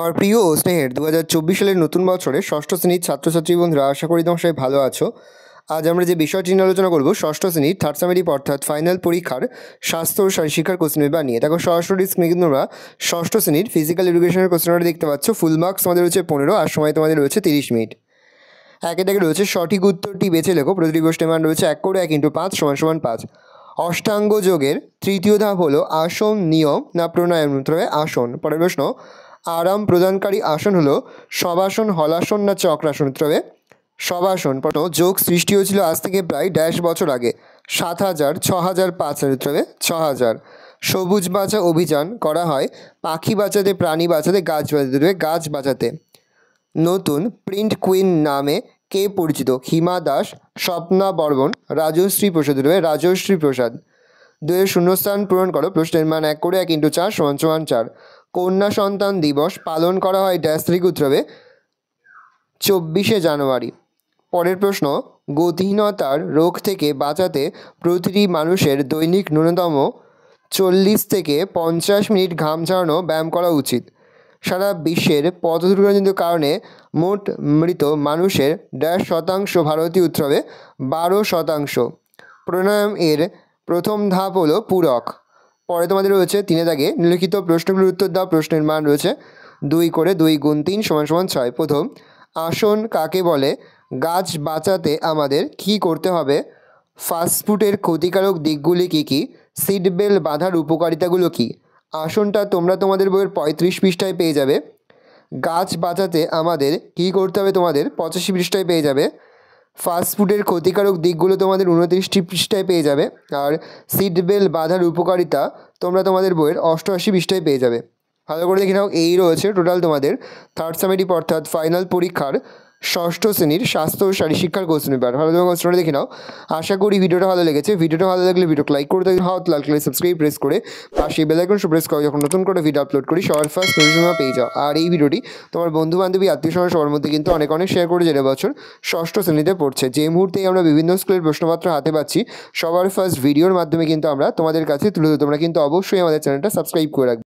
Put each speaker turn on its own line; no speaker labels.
আমার প্রিয় ও স্নেহের 2024 সালের নতুন বছরে ষষ্ঠ শ্রেণীর ছাত্রছাত্রী বন্ধুরা, আশা করি তোমার সবাই ভালো আছো। আজ আমরা যে বিষয়টি নিয়ে আলোচনা করব ষষ্ঠ শ্রেণীর থার্ড সামেটিভ অর্থাৎ ফাইনাল পরীক্ষার স্বাস্থ্য ও শারীরশিক্ষার কোশ্চেন পেপার নিয়ে। দেখো সরাসরি স্ক্রিনে কিন্তু তোমরা ষষ্ঠ শ্রেণীর ফিজিক্যাল এডুকেশনের কোশ্চেনটা দেখতে পাচ্ছ। ফুল মার্কস তোমাদের রয়েছে 15 আর সময় তোমাদের রয়েছে 30 মিনিট। একে থেকে রয়েছে সঠিক উত্তরটি বেছে লেখো। প্রতিটি প্রশ্নের মান রয়েছে 1 করে 1 × 5 = 5। অষ্টাঙ্গ যোগের তৃতীয় ধাপ হলো আসন, নিয়ম না প্রাণায়াম? উত্তর হবে আসন। পরের প্রশ্ন, আরাম প্রদানকারী আসন হলো শবাসন, হলাসন না চক্রাসন? উত্তর হবে শবাসন। যোগ সৃষ্টি হয়েছিল আজ থেকে প্রায় 1.5 বছর আগে। 7000, 6000, 5000? উত্তর হবে 6000। সবুজ বাঁচা অভিযান করা হয় পাখি বাঁচাতে, প্রাণী বাঁচাতে, গাছ বাঁচাতে? গাছ বাঁচাতে। নতুন প্রিন্ট কুইন নামে কে পরিচিত? হিমা দাস, স্বপ্না বর্মন, রাজশ্রী প্রসাদ? রয়ে রাজশ্রী প্রসাদ। 2 শূন্যস্থান পূরণ করো। প্রশ্নের মান 1 করে 1 × 4 = 4। কন্যা সন্তান দিবস পালন করা হয় ড্যাশ তারিখ? উত্তর হবে 24শে জানুয়ারি। পরের প্রশ্ন, গতিহীনতার রোগ থেকে বাঁচাতে প্রতিটি মানুষের দৈনিক ন্যূনতম 40 থেকে 50 মিনিট ঘাম ঝরানো ব্যায়াম করা উচিত। সারা বিশ্বের পথ দুর্ঘটনাজনিত কারণে মোট মৃত মানুষের ড্যাশ শতাংশ ভারতীয়? উত্তর হবে 12%। প্রাণায়াম এর প্রথম ধাপ হলো পূরক। পরে তোমাদের রয়েছে 3 দাগে নিম্নলিখিত প্রশ্নগুলোর উত্তর দাও। প্রশ্নের মান রয়েছে 2 করে 2 × 3 = 6। প্রথম, আসন কাকে বলে? গাছ বাঁচাতে আমাদের কী করতে হবে? ফাস্টফুডের ক্ষতিকারক দিকগুলি কী কী? সিট বেল্ট বাঁধার উপকারিতাগুলো কী? আসনটা তোমরা তোমাদের বইয়ের 35 পৃষ্ঠায় পেয়ে যাবে। গাছ বাঁচাতে আমাদের কী করতে হবে তোমাদের 85 পৃষ্ঠায় পেয়ে যাবে। ফাস্টফুডের ক্ষতিকারক দিকগুলো তোমাদের 29 পৃষ্ঠায় পেয়ে যাবে। আর সিট বেল্ট বাঁধার উপকারিতা তোমরা তোমাদের বইয়ের 88 পৃষ্ঠায় পেয়ে যাবে। ভালো করে দেখে নাও। এই রয়েছে টোটাল তোমাদের থার্ড সামেটিভ অর্থাৎ ফাইনাল পরীক্ষার ষষ্ঠ শ্রেণীর স্বাস্থ্য ও শারীরশিক্ষার কোশ্চেন পেপার। ভালো তোমার কোশ্চেনটা দেখে নাও। আশা করি ভিডিওটা ভালো লেগেছে। ভিডিওটা ভালো লাগলে ভিডিওকে লাইক করতে লাল কালার সাবস্ক্রাইব প্রেস করে পাশে বেল আইকন প্রেস করো, যখন নতুন করে ভিডিও আপলোড করি সবার ফার্স্ট নোটিফিকেশন পেয়ে যাও। আর এই ভিডিওটি তোমার বন্ধু বান্ধবী আত্মীয় স্বজন সবার মধ্যে কিন্তু অনেক শেয়ার করে, যেটা বছর ষষ্ঠ শ্রেণীতে পড়ছে। যে মুহূর্তেই আমরা বিভিন্ন স্কুলের প্রশ্নপত্র হাতে পাচ্ছি সবার ফার্স্ট ভিডিওর মাধ্যমে কিন্তু আমরা তোমাদের কাছে তুলে ধরি। তোমরা কিন্তু অবশ্যই আমাদের চ্যানেলটা সাবস্ক্রাইব করে রাখবে।